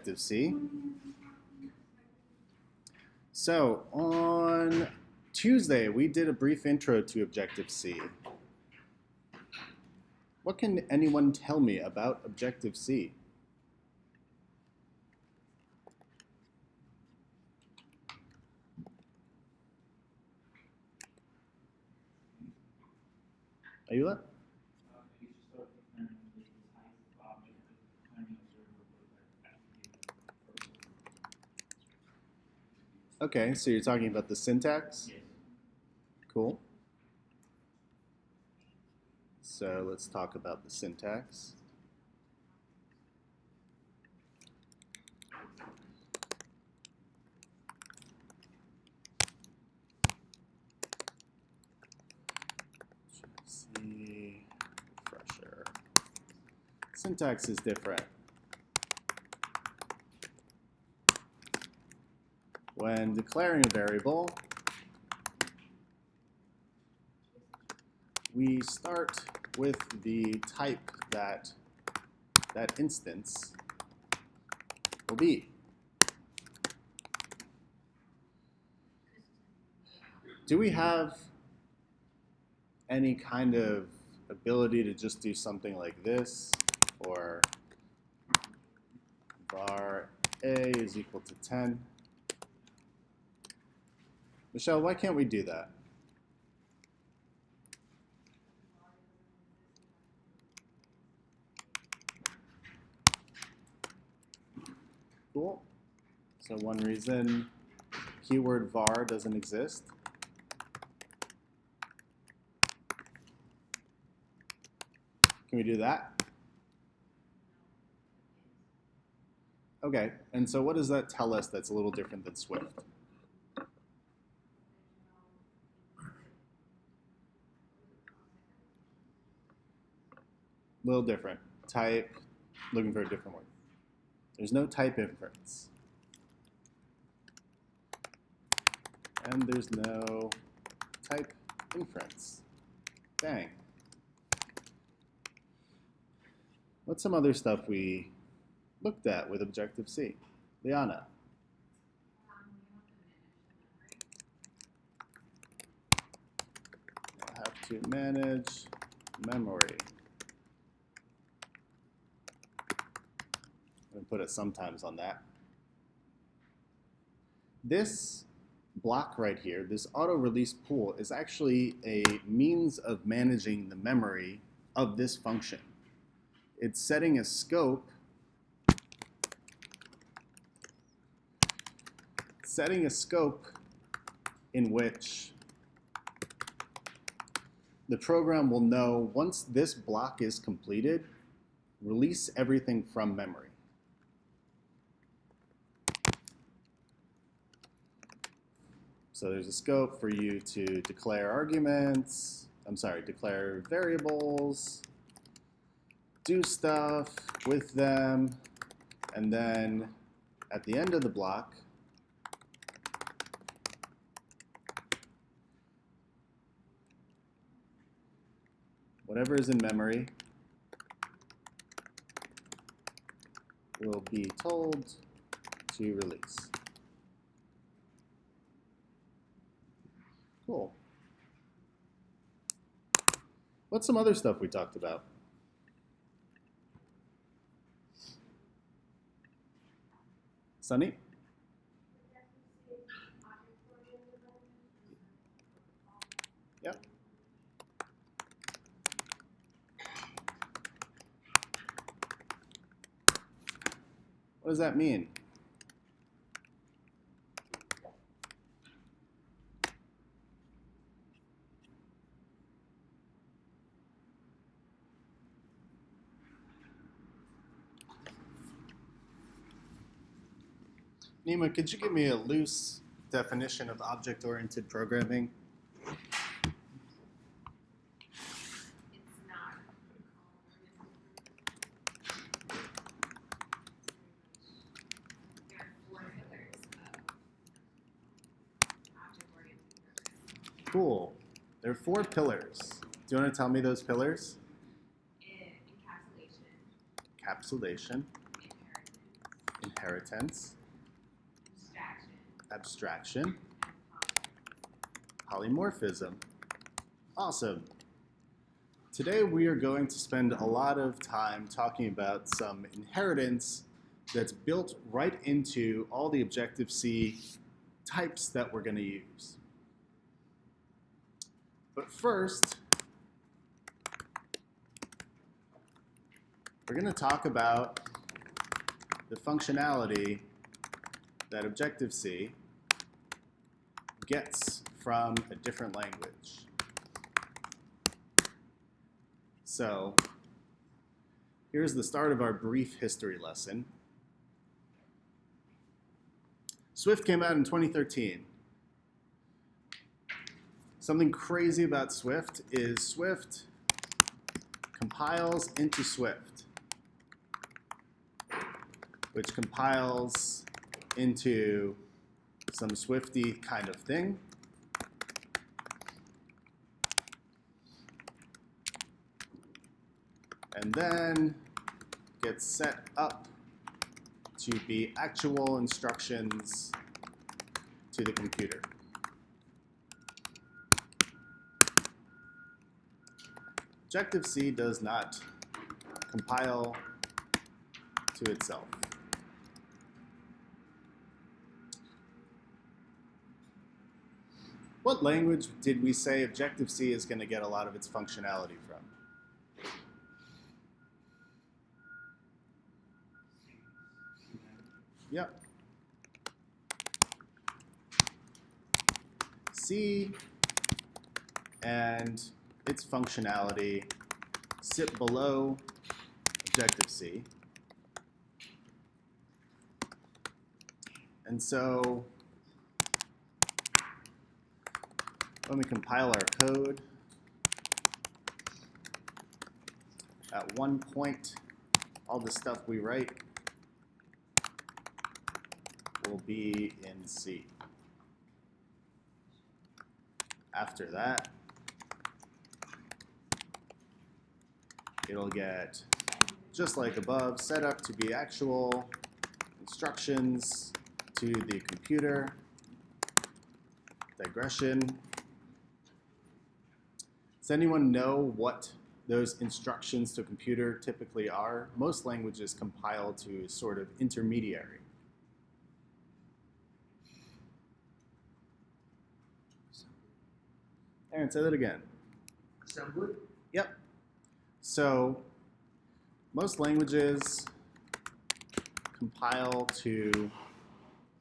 Objective-C. So on Tuesday, we did a brief intro to Objective-C. What can anyone tell me about Objective-C? Ayula? Okay, so you're talking about the syntax? Yes. Cool. So let's talk about the syntax. See, refresher. Syntax is different. When declaring a variable, we start with the type that that instance will be. Do we have any kind of ability to just do something like this, or var a is equal to 10? Michelle, why can't we do that? Cool. So one reason keyword var doesn't exist. Can we do that? Okay, and so what does that tell us that's a little different than Swift? A little different. Type, looking for a different word. There's no type inference. And there's no type inference. Dang. What's some other stuff we looked at with Objective-C? Liana. I'll have to manage memory. I'm going to put it sometimes on that. This block right here, this auto release pool, is actually a means of managing the memory of this function. It's setting a scope, in which the program will know once this block is completed, release everything from memory. So there's a scope for you to declare declare variables, do stuff with them, and then at the end of the block, whatever is in memory will be told to release. Cool. What's some other stuff we talked about? Sunny? Yep. What does that mean? Nima, could you give me a loose definition of object-oriented programming? It's not. There are 4 pillars of object-oriented programming. Cool. There are 4 pillars. Do you want to tell me those pillars? Encapsulation. Encapsulation. Inheritance. inheritance, abstraction, abstraction, and polymorphism. Awesome. Today we are going to spend a lot of time talking about some inheritance that's built right into all the Objective-C types that we're going to use. But first, we're going to talk about the functionality that Objective-C gets from a different language. So here's the start of our brief history lesson. Swift came out in 2013. Something crazy about Swift is Swift compiles into Swift, which compiles into some Swifty kind of thing. And then gets set up to be actual instructions to the computer. Objective-C does not compile to itself. What language did we say Objective-C is going to get a lot of its functionality from? Yep. C and its functionality sit below Objective-C. And so when we compile our code, at one point, all the stuff we write will be in C. After that, it'll get, just like above, set up to be actual instructions to the computer. Digression. Does anyone know what those instructions to a computer typically are? Most languages compile to a sort of intermediary. Aaron, say that again. Assembly? Yep. So most languages compile to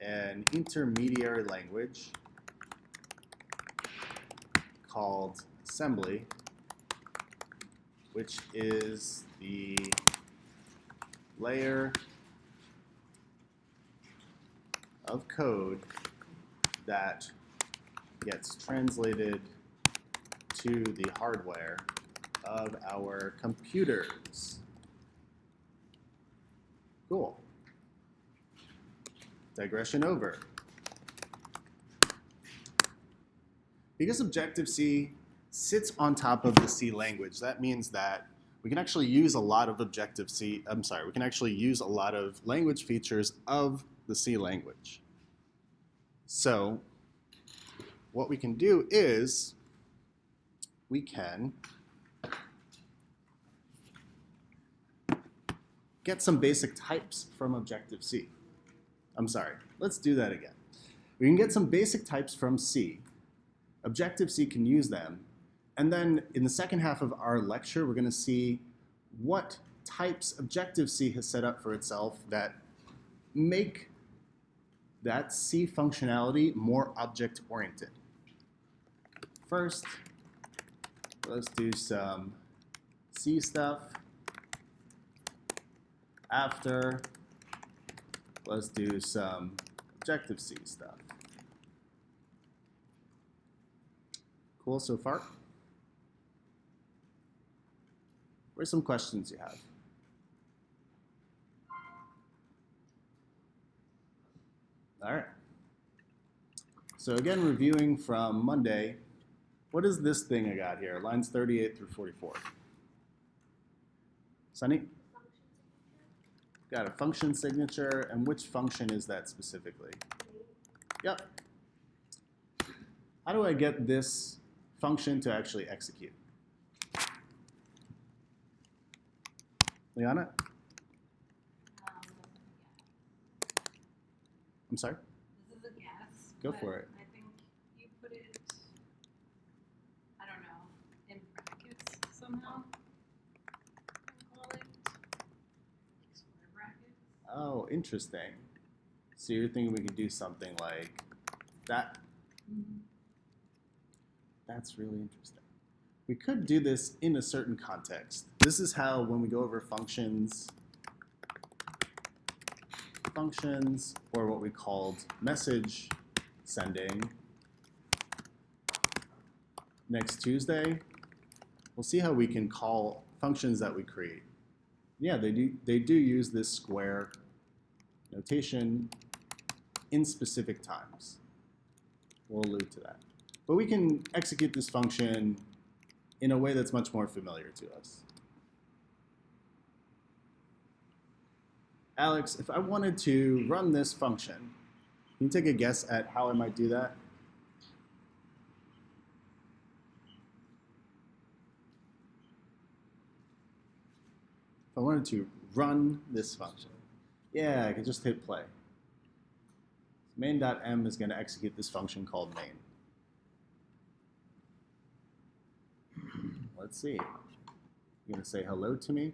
an intermediary language called assembly, which is the layer of code that gets translated to the hardware of our computers. Cool. Digression over. Because Objective-C sits on top of the C language, that means that we can actually use a lot of Objective-C, we can actually use a lot of language features of the C language. So what we can do is we can get some basic types from Objective-C. Let's do that again. We can get some basic types from C. Objective-C can use them. And then in the second half of our lecture, we're going to see what types Objective-C has set up for itself that make that C functionality more object-oriented. First, let's do some C stuff. After, let's do some Objective-C stuff. Cool so far? What are some questions you have? All right. So again, reviewing from Monday, what is this thing I got here? Lines 38 through 44. Sunny? Got a function signature, and which function is that specifically? Yep. How do I get this function to actually execute? Liana? I'm sorry? This is a guess. Go but for it. I think you put it, I don't know, in brackets somehow. Call it square brackets. Oh, interesting. So you're thinking we could do something like that? Mm-hmm. That's really interesting. We could do this in a certain context. This is how, when we go over functions, or what we called message sending next Tuesday, we'll see how we can call functions that we create. Yeah, they do use this square notation in specific times. We'll allude to that. But we can execute this function in a way that's much more familiar to us. Alex, if I wanted to run this function, can you take a guess at how I might do that? If I wanted to run this function, yeah, I could just hit play. Main.m is going to execute this function called main. Let's see. You're going to say hello to me?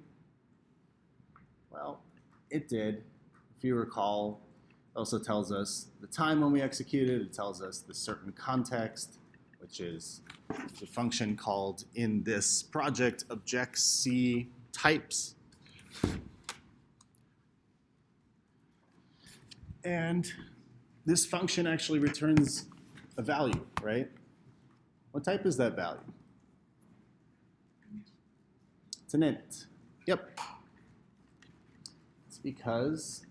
Well, it did. If you recall, it also tells us the time when we executed. It tells us the certain context, which is the function called in this project objc types. And this function actually returns a value, right? What type is that value? It's an int. Yep. It's because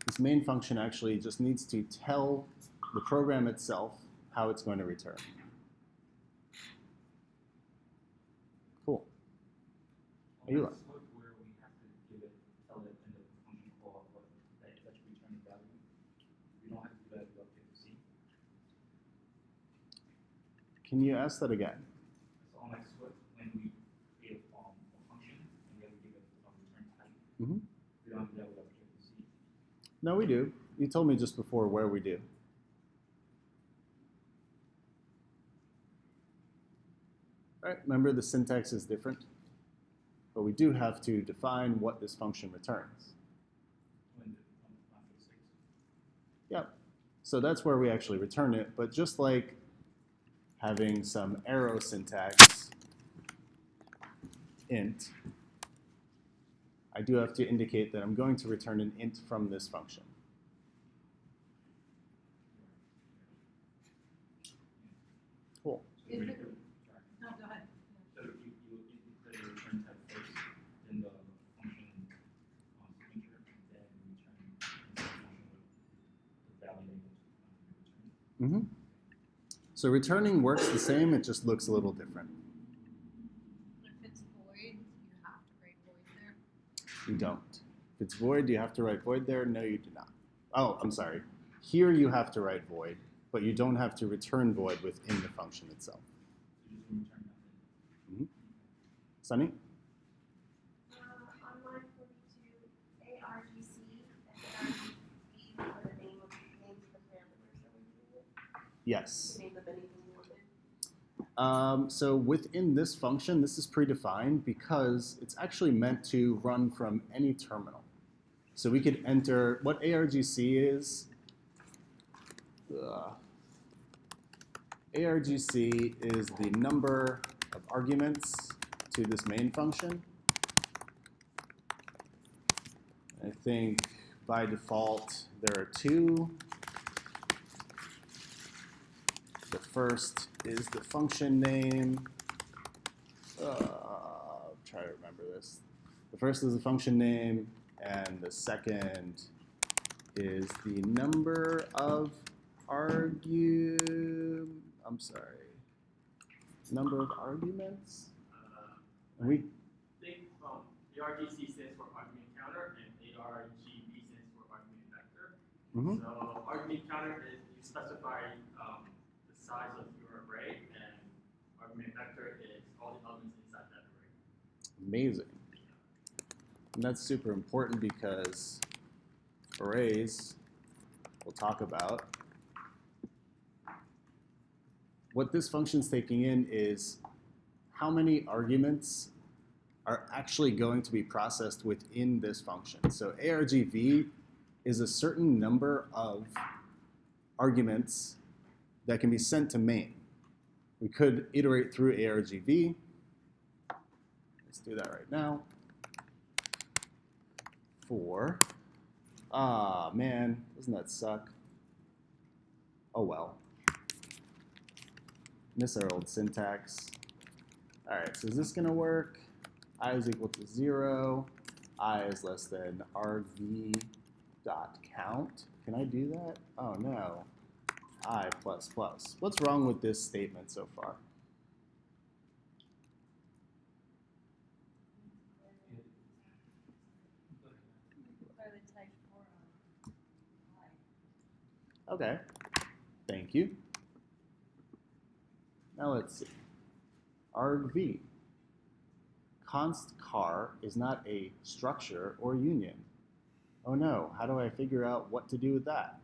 this main function actually just needs to tell the program itself how it's going to return. Cool. Are you Where we have to tell it in the function call what that should return the value. We don't have to do that with objc-c. Can you ask that again? So on like Swift, when we create a function and we have to give it a return type, Mm-hmm. we don't have to do that with objc-c. No, we do. You told me just before where we do. All right, remember the syntax is different, but we do have to define what this function returns. When the config 6. Yep. So that's where we actually return it, but just like having some arrow syntax, int, I do have to indicate that I'm going to return an int from this function. Cool. So Is we it- do- No, go ahead. So you declare the return type first, then the function signature, and then return the function with the value that you return. Mm-hmm. So returning works the same, it just looks a little different. If it's void, you have to write void there. You don't. If it's void, do you have to write void there? No, you do not. Oh, I'm sorry. Here you have to write void, but you don't have to return void within the function itself. So just return nothing. Mm-hmm. Sunny? On line 42, ARGC, ARGC for the names of the parameters that we're using it. Yes. Name of anything you wanted. So within this function, this is predefined because it's actually meant to run from any terminal. So we could enter what ARGC is. ARGC is the number of arguments to this main function. I think by default there are 2. The first is the function name. I'll try to remember this. The first is the function name, and the second is the number of number of arguments. I think the RGC stands for argument counter, and AR ARGV stands for argument vector. Mhm. So argument counter is you specify the size of your array, and argument vector is all the elements inside that array. Amazing. And that's super important because arrays, we'll talk about. What this function's taking in is how many arguments are actually going to be processed within this function. So ARGV is a certain number of arguments that can be sent to main. We could iterate through ARGV. Let's do that right now. For, man, doesn't that suck? Oh well. Miss our old syntax. All right, so is this gonna work? I is equal to 0. I is less than argv dot count. Can I do that? Oh no. I plus plus. What's wrong with this statement so far? Declare the type for I. Okay, thank you. Now let's see. argv. Const char is not a structure or union. Oh no, how do I figure out what to do with that?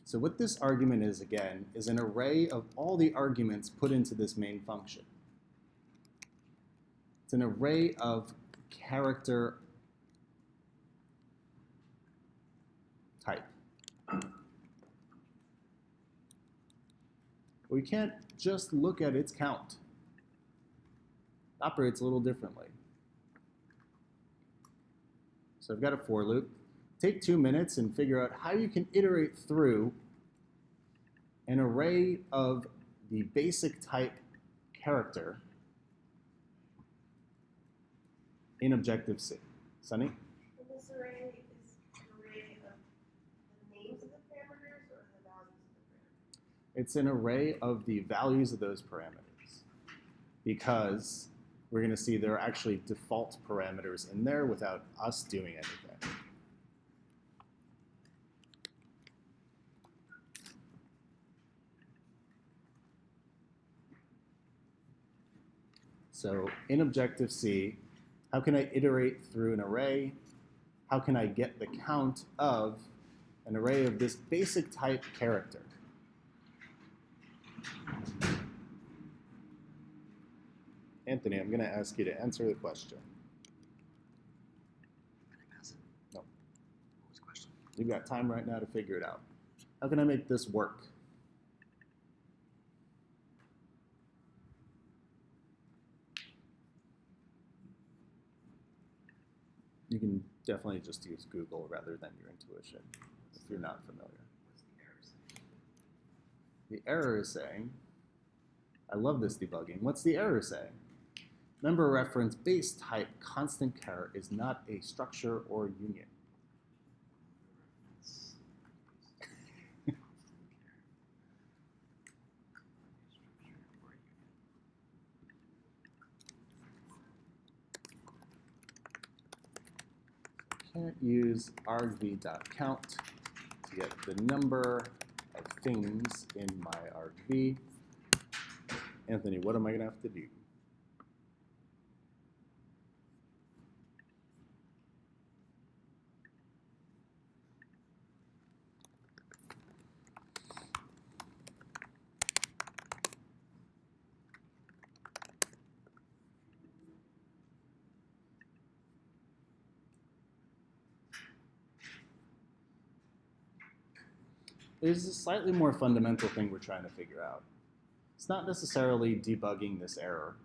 So what this argument is, again, is an array of all the arguments put into this main function. It's an array of character type. We can't just look at its count. It operates a little differently. So I've got a for loop. Take 2 minutes and figure out how you can iterate through an array of the basic type character in Objective-C. Sunny? And this array is an array of the names of the parameters or the values of the parameters? It's an array of the values of those parameters because we're going to see there are actually default parameters in there without us doing anything. So in Objective-C, how can I iterate through an array? How can I get the count of an array of this basic type character? Anthony, I'm going to ask you to answer the question. No. What was the question? You've got time right now to figure it out. How can I make this work? You can definitely just use Google rather than your intuition if you're not familiar. What's the error saying? The error is saying, I love this debugging. What's the error saying? Member reference base type constant char is not a structure or union. Can't use argv.count to get the number of things in my argv. Anthony, what am I going to have to do? There's a slightly more fundamental thing we're trying to figure out. It's not necessarily debugging this error,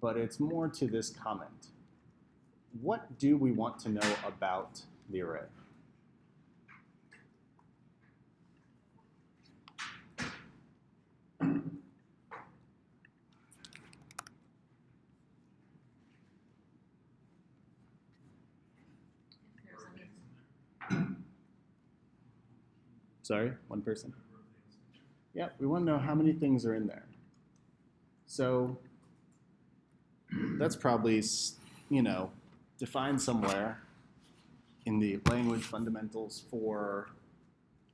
but it's more to this comment. What do we want to know about the array? If there's any. Sorry, one person? Yeah, we want to know how many things are in there. So that's probably, you know, defined somewhere in the language fundamentals for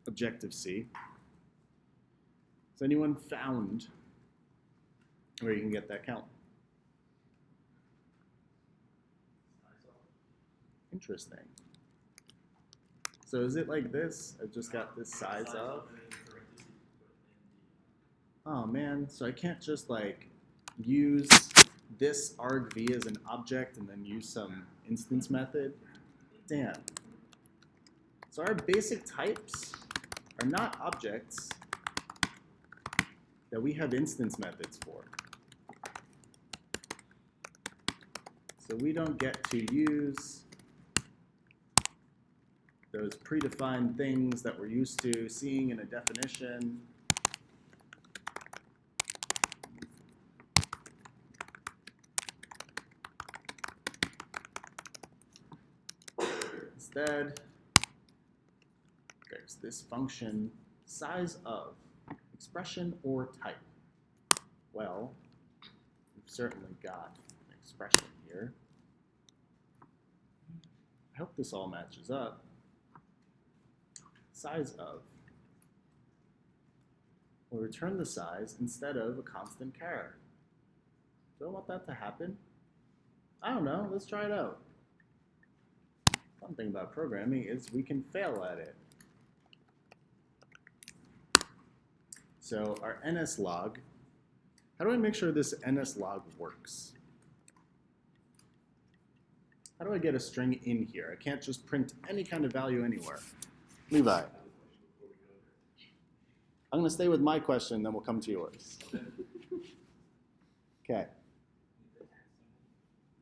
Objective-C. Has anyone found where you can get that count? Interesting. So is it like this? I've just got this size of. Oh man, so I can't just like use this argv as an object and then use some instance method? Damn. So our basic types are not objects that we have instance methods for. So we don't get to use those predefined things that we're used to seeing in a definition. Instead, there's this function, size of, expression or type. Well, we've certainly got an expression here. I hope this all matches up. Size of. We'll return the size instead of a constant char. Do I want that to happen? I don't know. Let's try it out. Fun thing about programming is we can fail at it. So our NSLog, how do I make sure this NSLog works? How do I get a string in here? I can't just print any kind of value anywhere. Levi. I'm going to stay with my question, then we'll come to yours. Okay.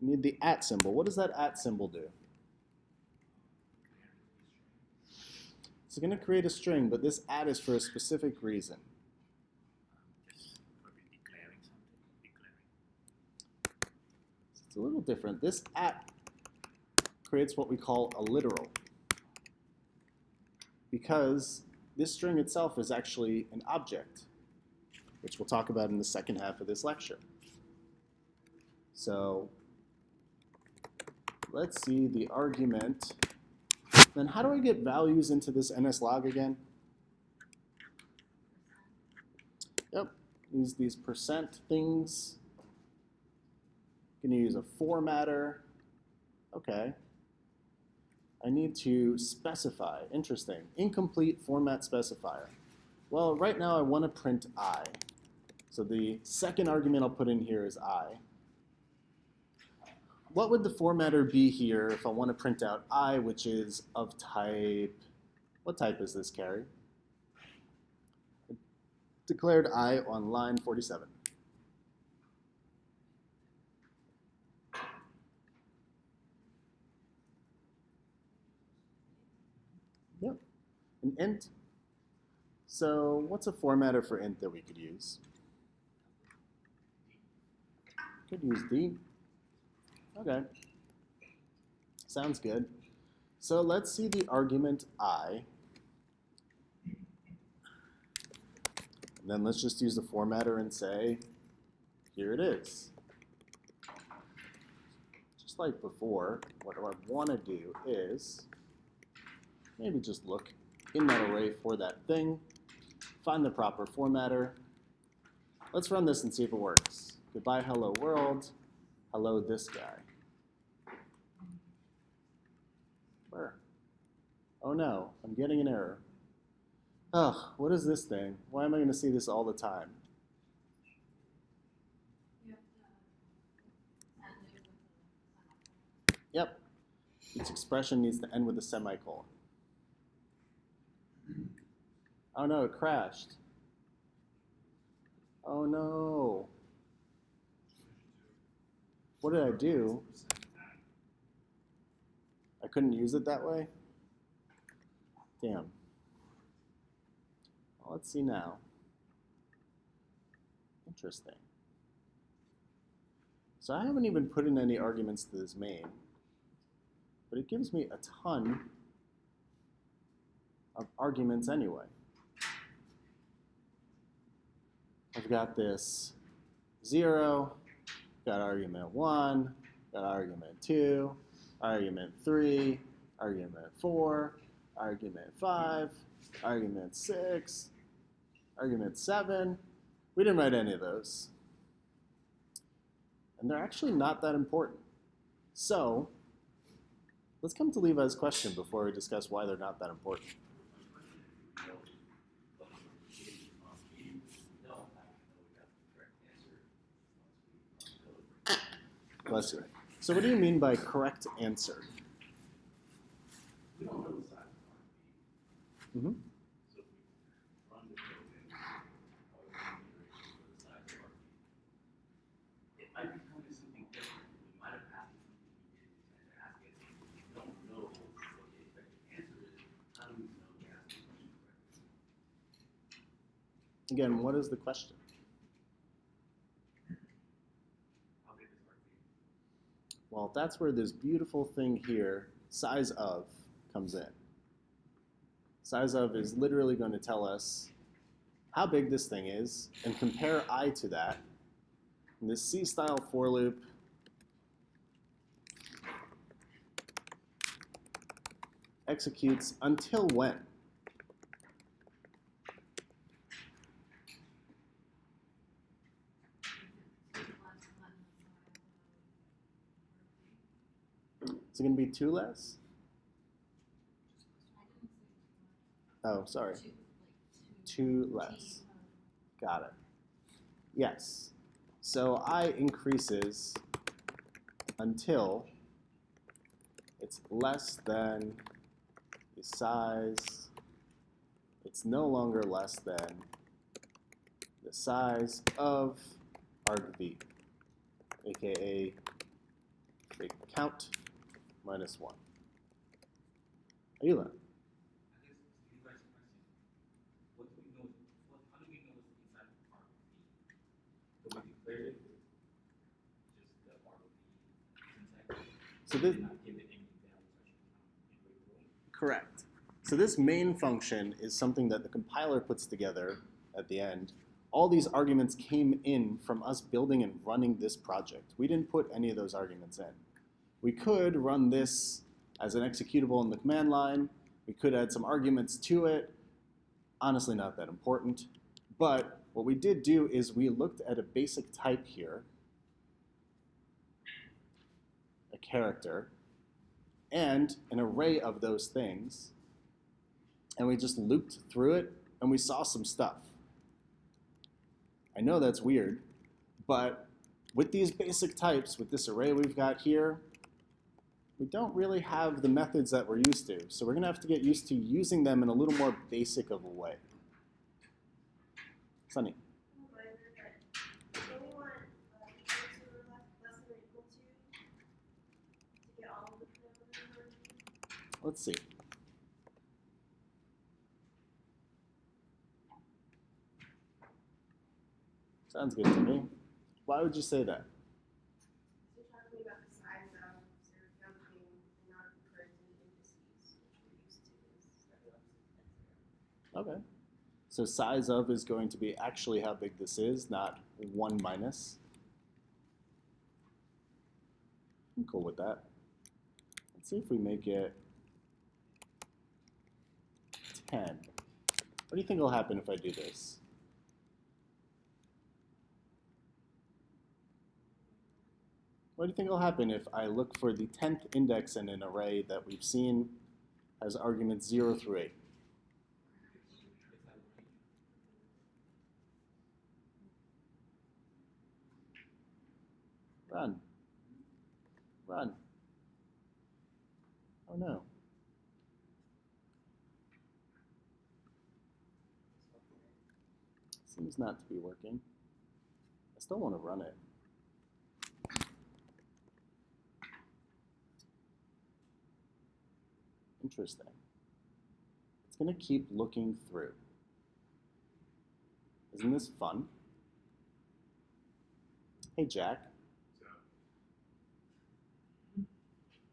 You need the @ symbol. What does that @ symbol do? It's going to create a string, but this @ is for a specific reason. It's a little different. This @ creates what we call a literal, because this string itself is actually an object, which we'll talk about in the second half of this lecture. So let's see the argument. Then how do I get values into this NSLog again? Yep, use these percent things. I'm going to use a formatter. Okay. I need to specify. Interesting. Incomplete format specifier. Well, right now I want to print I. So the second argument I'll put in here is I. What would the formatter be here if I want to print out I, which is of type, what type is this, Carrie? Declared I on line 47. Yep, an int. So what's a formatter for int that we could use? Could use D. Okay, sounds good. So let's see the argument I. And then let's just use the formatter and say, here it is. Just like before, what I want to do is maybe just look in that array for that thing, find the proper formatter. Let's run this and see if it works. Goodbye, hello world. Hello, this guy. Where? Oh no, I'm getting an error. Ugh, what is this thing? Why am I going to see this all the time? Yep. Each expression needs to end with a semicolon. Oh no, it crashed. Oh no. What did I do? I couldn't use it that way? Damn. Well, let's see now. Interesting. So I haven't even put in any arguments to this main, but it gives me a ton of arguments anyway. I've got this 0, got argument 1, got argument 2, argument 3, argument 4, argument 5, argument 6, argument 7. We didn't write any of those. And they're actually not that important. So let's come to Levi's question before we discuss why they're not that important. Bless you. So what do you mean by correct answer? We don't know the size of our Mm-hmm. So if we run the program, or the configuration for the size of our it might be telling us something different. We might have asked it something we didn't ask it. If we don't know what the expected answer is, how do we know we asked the question correctly? Again, what is the question? How big is our team? Well, that's where this beautiful thing here, size of, comes in. Size of is literally going to tell us how big this thing is and compare I to that. And this C-style for loop executes until when? Is it going to be 2 less? Oh, sorry. 2 less. Got it. Yes. So I increases until it's less than the size. It's no longer less than the size of argv, aka the count minus 1. Ayula. I guess to you guys' question, what do we know? How do we know what's inside of our So we declared it, just the our syntax. So this, Not give it any value such as correct. So this main function is something that the compiler puts together at the end. All these arguments came in from us building and running this project. We didn't put any of those arguments in. We could run this as an executable in the command line. We could add some arguments to it. Honestly, not that important. But what we did do is we looked at a basic type here, a character, and an array of those things. And we just looped through it, and we saw some stuff. I know that's weird, but with these basic types, with this array we've got here, we don't really have the methods that we're used to. So we're going to have to get used to using them in a little more basic of a way. Sunny. Don't we want equal to or less than or equal to get all of the parameters? Let's see. Sounds good to me. Why would you say that? So you're talking about the size of, so you're counting and not referring to indices, which we're used to. Okay. So size of is going to be actually how big this is, not 1 minus. I'm cool with that. Let's see if we make it 10. What do you think will happen if I do this? What do you think will happen if I look for the 10th index in an array that we've seen has arguments 0 through 8? Run. Run. Oh no. Seems not to be working. I still want to run it. Interesting. It's going to keep looking through. Isn't this fun? Hey, Jack.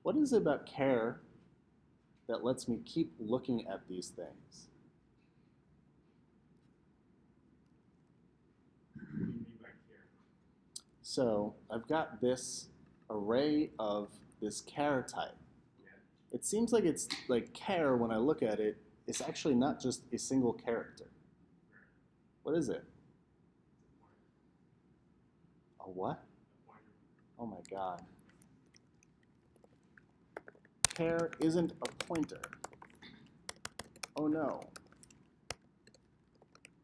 What is it about care that lets me keep looking at these things? What do you mean by care? So I've got this array of this char type. It seems like it's like char when I look at it. It's actually not just a single character. What is it? A what? Oh my god. Char isn't a pointer. Oh no.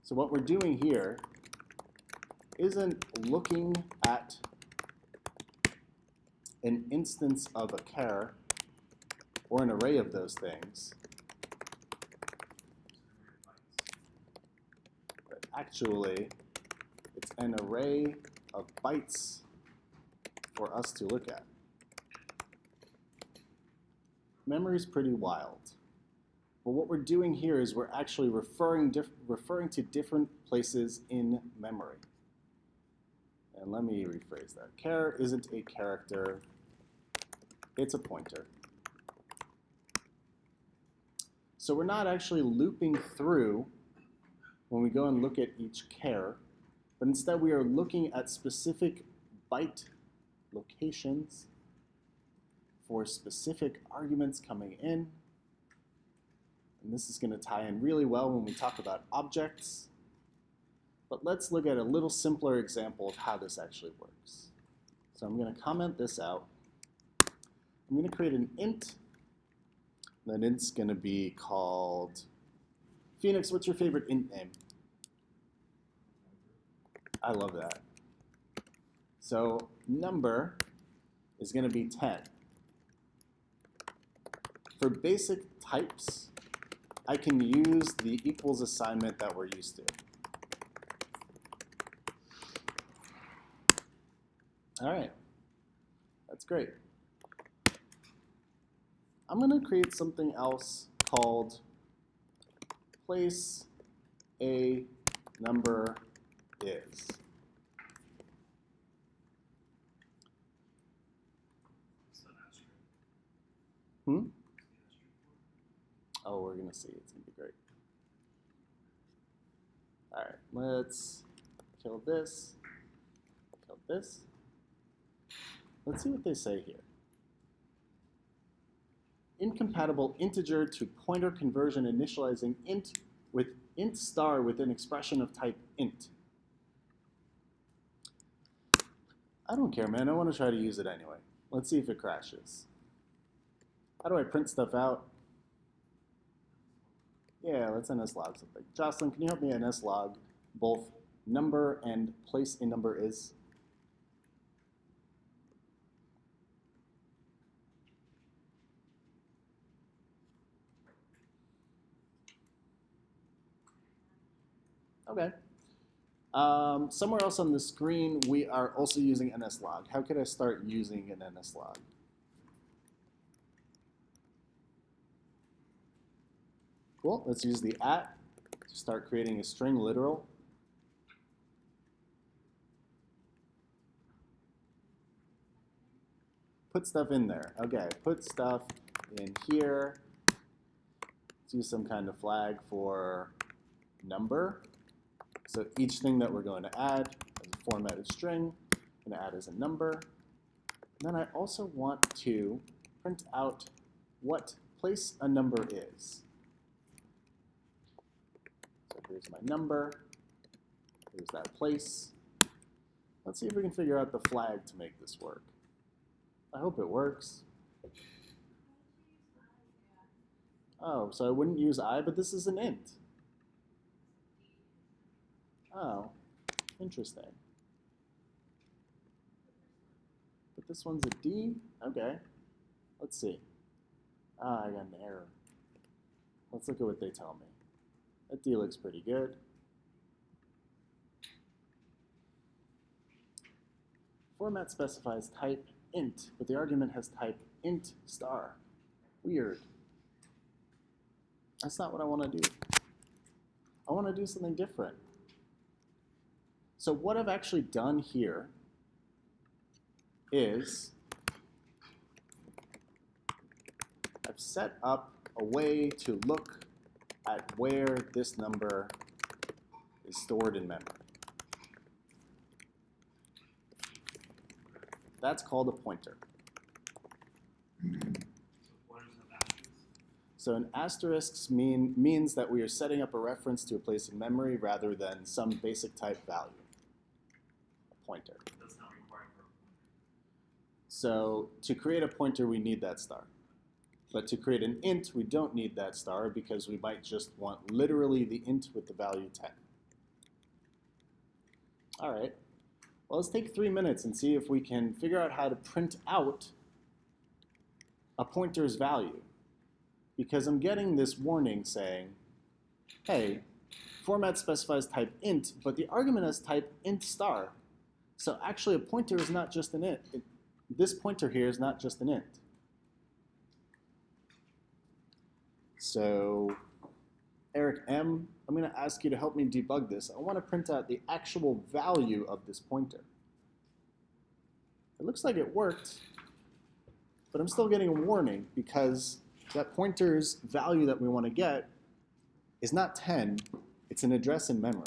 So what we're doing here isn't looking at an instance of a char or an array of those things, but actually it's an array of bytes for us to look at. Memory is pretty wild. But what we're doing here is we're actually referring to different places in memory. And let me rephrase that. Char isn't a character, it's a pointer. So we're not actually looping through when we go and look at each char, but instead we are looking at specific byte locations for specific arguments coming in. And this is going to tie in really well when we talk about objects. But let's look at a little simpler example of how this actually works. So I'm going to comment this out. I'm going to create an int. That int's going to be called Phoenix. What's your favorite int name? I love that. So number is going to be 10. For basic types, I can use the equals assignment that we're used to. All right, that's great. I'm going to create something else called place a number is. Oh, we're going to see. It's going to be great. All right, let's kill this. Kill this. Let's see what they say here. Incompatible integer to pointer conversion initializing int with int star with an expression of type int. I don't care, man. I want to try to use it anyway. Let's see if it crashes. How do I print stuff out? Yeah, let's nslog something. Jocelyn, can you help me nslog both number and place a number is? Okay. Somewhere else on the screen, we are also using nslog. How could I start using an nslog? Cool. Let's use the at to start creating a string literal. Put stuff in there. Okay, put stuff in here. Let's use some kind of flag for number. So each thing that we're going to add as a formatted string, I'm going to add as a number. And then I also want to print out what place a number is. So here's my number. Here's that place. Let's see if we can figure out the flag to make this work. I hope it works. Oh, so I wouldn't use I, but this is an int. Oh, interesting. But this one's a D? Okay. Let's see. Ah, I got an error. Let's look at what they tell me. That D looks pretty good. Format specifies type int, but the argument has type int star. Weird. That's not what I want to do. I want to do something different. So what I've actually done here is I've set up a way to look at where this number is stored in memory. That's called a pointer. So an asterisk means that we are setting up a reference to a place in memory rather than some basic type value. A pointer. That's not required for a pointer. So to create a pointer, we need that star. But to create an int, we don't need that star because we might just want literally the int with the value 10. All right. Well, let's take 3 minutes and see if we can figure out how to print out a pointer's value. Because I'm getting this warning saying, hey, format specifies type int, but the argument has type int star. So actually a pointer is not just an int. This pointer here is not just an int. So Eric M., I'm going to ask you to help me debug this. I want to print out the actual value of this pointer. It looks like it worked, but I'm still getting a warning because that pointer's value that we want to get is not 10, it's an address in memory.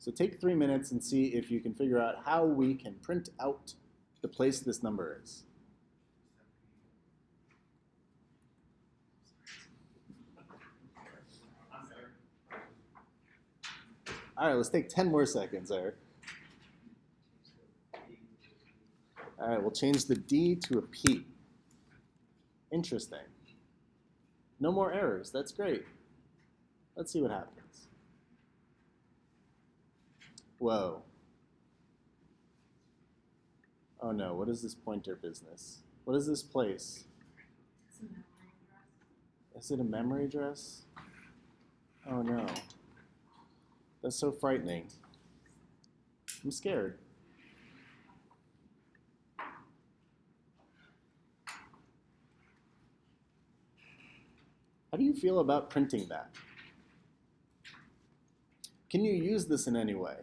So take 3 minutes and see if you can figure out how we can print out the place this number is. All right, let's take 10 more seconds, Eric. All right, we'll change the D to a P. Interesting. No more errors. That's great. Let's see what happens. Whoa. Oh no, what is this pointer business? What is this place? It's a memory address. Is it a memory address? Oh no. That's so frightening. I'm scared. How do you feel about printing that? Can you use this in any way?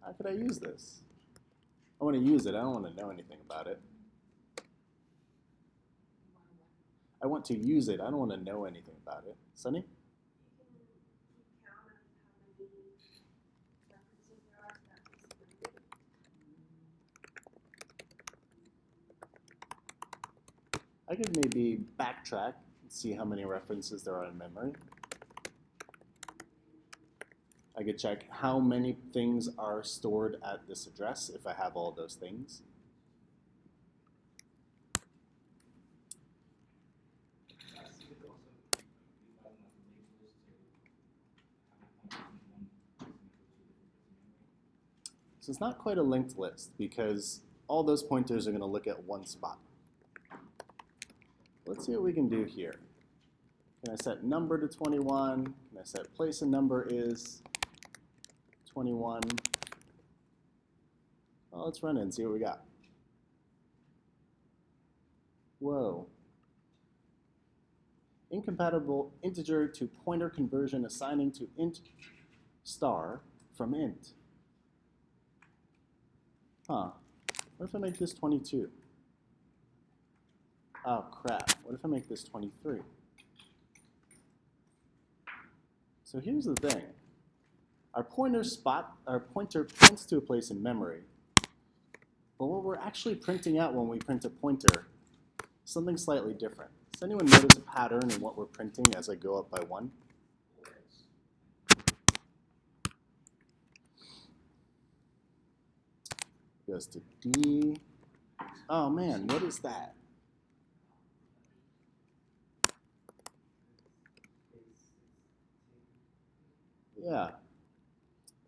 How could I use this? I want to use it. I don't want to know anything about it. I want to use it. I don't want to know anything about it. Sunny? You can keep count of how many references there are to that piece of memory. I could maybe backtrack and see how many references there are in memory. I could check how many things are stored at this address if I have all those things. So it's not quite a linked list because all those pointers are going to look at one spot. Let's see what we can do here. Can I set number to 21? Can I set place a number is 21? Well, let's run it and see what we got. Whoa. Incompatible integer to pointer conversion assigning to int star from int. Huh. What if I make this 22? Oh, crap. What if I make this 23? So here's the thing. Our pointer points to a place in memory. But what we're actually printing out when we print a pointer is something slightly different. Does anyone notice a pattern in what we're printing as I go up by 1? Goes to D. Oh man, what is that? Yeah.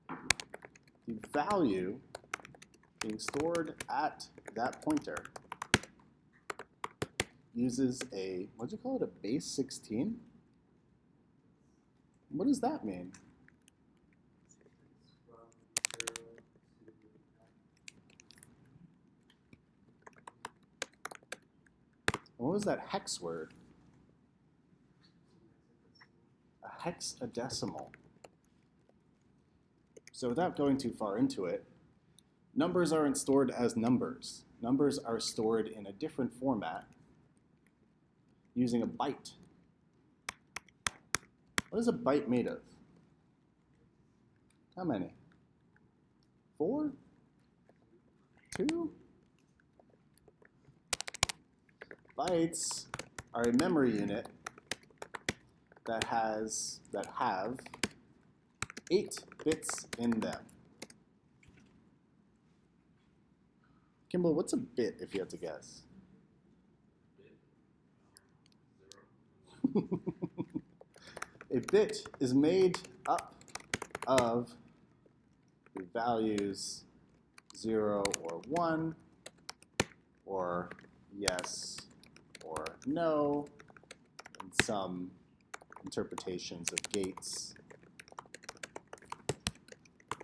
The value being stored at that pointer uses a, what do you call it, a base 16? What does that mean? What was that hex word? A hexadecimal. So without going too far into it, numbers aren't stored as numbers. Numbers are stored in a different format using a byte. What is a byte made of? How many? 4? 2? Bytes are a memory unit that have 8 bits in them. Kimball, what's a bit if you had to guess? A bit is made up of the values 0 or 1, or yes or no, and some interpretations of gates.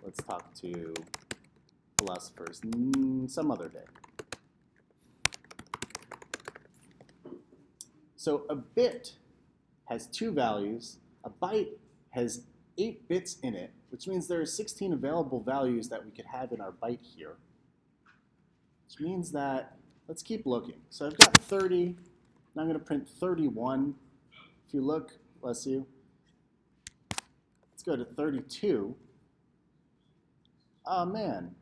Let's talk to philosophers some other day. So a bit has 2 values. A byte has 8 bits in it, which means there are 16 available values that we could have in our byte here. Which means that, let's keep looking. So I've got 30, now I'm going to print 31. If you look, bless you, let's go to 32. Oh man,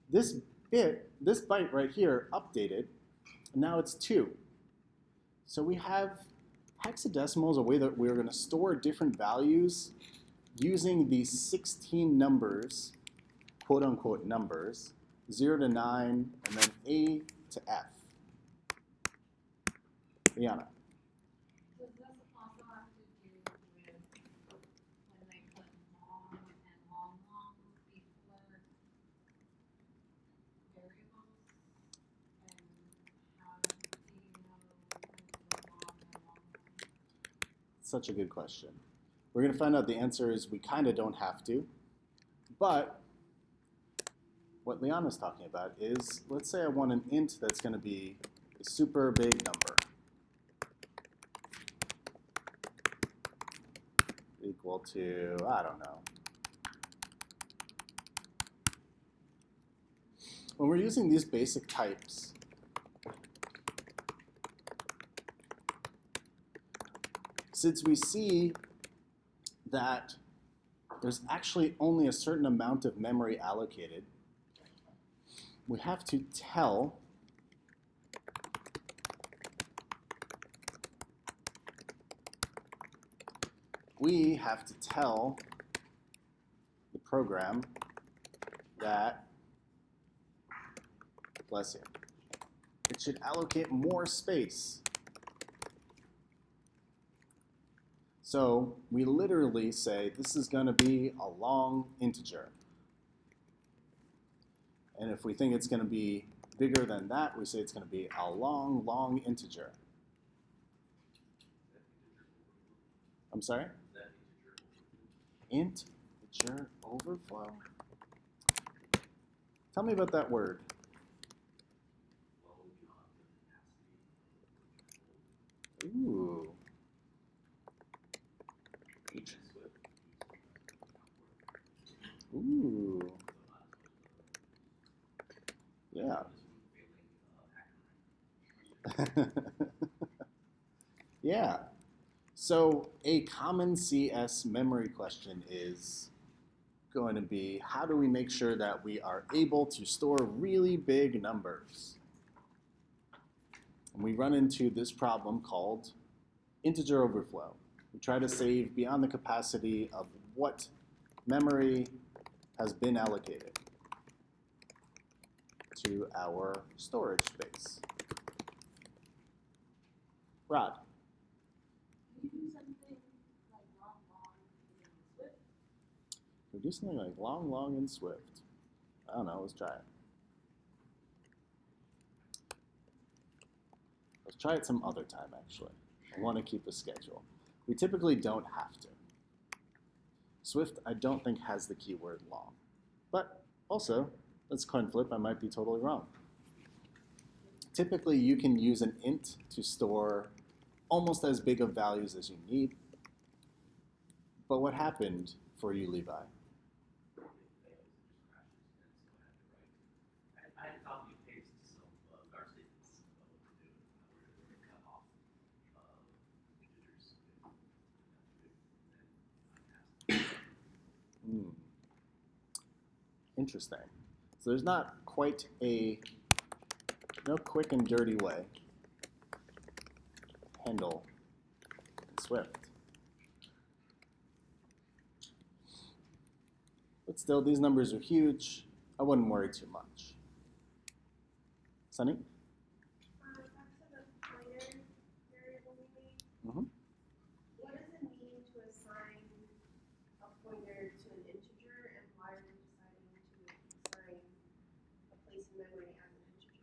this byte right here updated, and now it's 2. So we have hexadecimal is a way that we're going to store different values using these 16 numbers, quote unquote numbers, 0 to 9, and then A to F. Liana. Does this also have to do with when they put long and long before variables? And how do you know when to put long and long? Such a good question. We're going to find out the answer is we kind of don't have to. But what Liana's talking about is, let's say I want an int that's going to be a super big number. Equal to, I don't know. When we're using these basic types, since we see that there's actually only a certain amount of memory allocated, we have to tell the program that, bless you, it should allocate more space. So we literally say this is going to be a long integer. And if we think it's going to be bigger than that, we say it's going to be a long, long integer. I'm sorry? Integer overflow? Tell me about that word. Ooh. Ooh. Yeah. Yeah. So a common CS memory question is going to be, how do we make sure that we are able to store really big numbers? And we run into this problem called integer overflow. We try to save beyond the capacity of what memory has been allocated to our storage space. Rod. Can you do something like long in Swift? We do something like long, long in Swift. I don't know, let's try it. Let's try it some other time, actually. I want to keep a schedule. We typically don't have to. Swift, I don't think, has the keyword long. But also, let's coin flip, I might be totally wrong. Typically, you can use an int to store almost as big of values as you need. But what happened for you, Levi? interesting. So there's not quite no quick and dirty way to handle in Swift. But still, these numbers are huge. I wouldn't worry too much. Sunny? Back to the pointer variable we made. Mm-hmm. What does it mean to assign a pointer to an integer, and why are we deciding to assign a place in memory as an integer?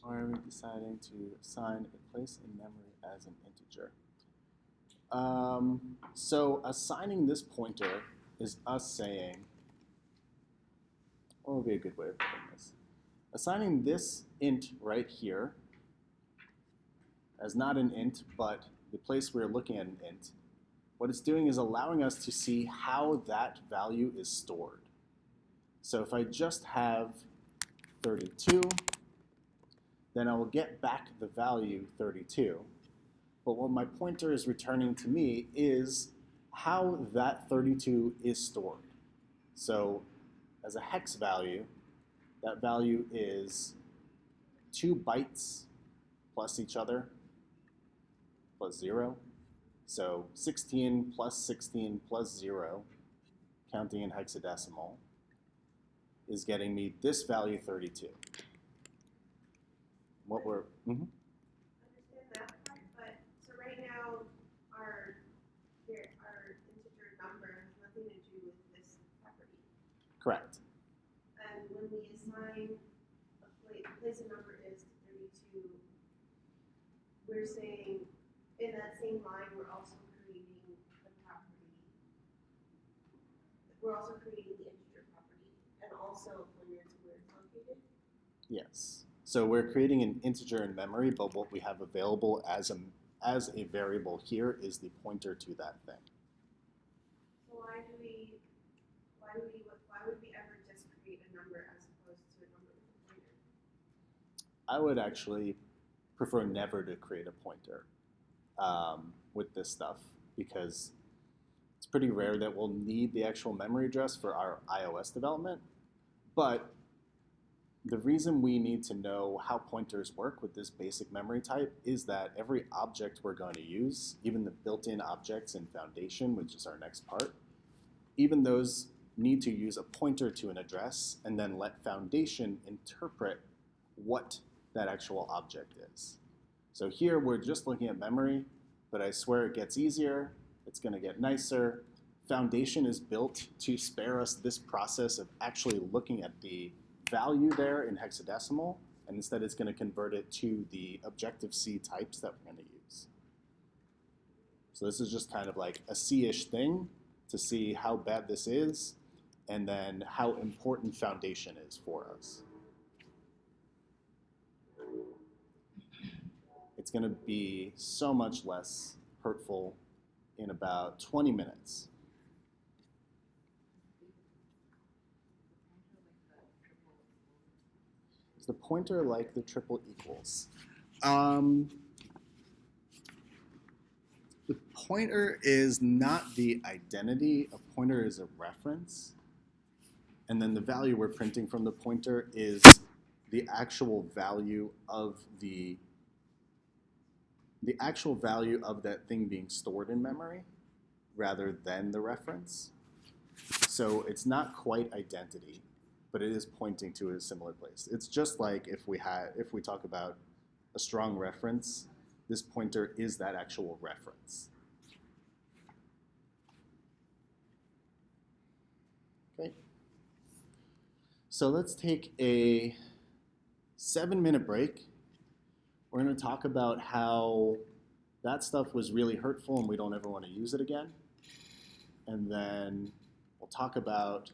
Why are we deciding to assign a place in memory as an integer? So assigning this pointer is us saying, what would be a good way of putting this? Assigning this int right here as not an int, but the place we're looking at an int, what it's doing is allowing us to see how that value is stored. So if I just have 32, then I will get back the value 32. But what my pointer is returning to me is how that 32 is stored. So as a hex value, that value is 2 bytes plus each other plus 0. So 16 plus 0, counting in hexadecimal, is getting me this value 32. What we're, Understand that part, but so right now our integer number has nothing to do with this property. correct. And when we assign a place a number is to 32, we're saying in that same line we're also creating the property. We're also creating the integer property and also pointer to where it's located. Yes. So we're creating an integer in memory, but what we have available as a variable here is the pointer to that thing. So why would we ever just create a number as opposed to a number with a pointer? I would actually prefer never to create a pointer with this stuff because it's pretty rare that we'll need the actual memory address for our iOS development. But the reason we need to know how pointers work with this basic memory type is that every object we're going to use, even the built-in objects in Foundation, which is our next part, even those need to use a pointer to an address and then let Foundation interpret what that actual object is. So here we're just looking at memory, but I swear it gets easier. It's going to get nicer. Foundation is built to spare us this process of actually looking at the value there in hexadecimal, and instead it's going to convert it to the Objective-C types that we're going to use. So this is just kind of like a C-ish thing to see how bad this is, and then how important Foundation is for us. It's going to be so much less hurtful in about 20 minutes. Is the pointer like the triple equals? The pointer is not the identity. A pointer is a reference. And then the value we're printing from the pointer is the actual value of the actual value of that thing being stored in memory rather than the reference. So it's not quite identity, but it is pointing to a similar place. It's just like if we talk about a strong reference, this pointer is that actual reference. Okay. So let's take a 7-minute break. We're going to talk about how that stuff was really hurtful and we don't ever want to use it again. And then we'll talk about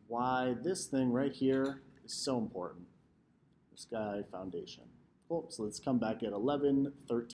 why this thing right here is so important. This guy, Foundation. Cool. So let's come back at 11:13.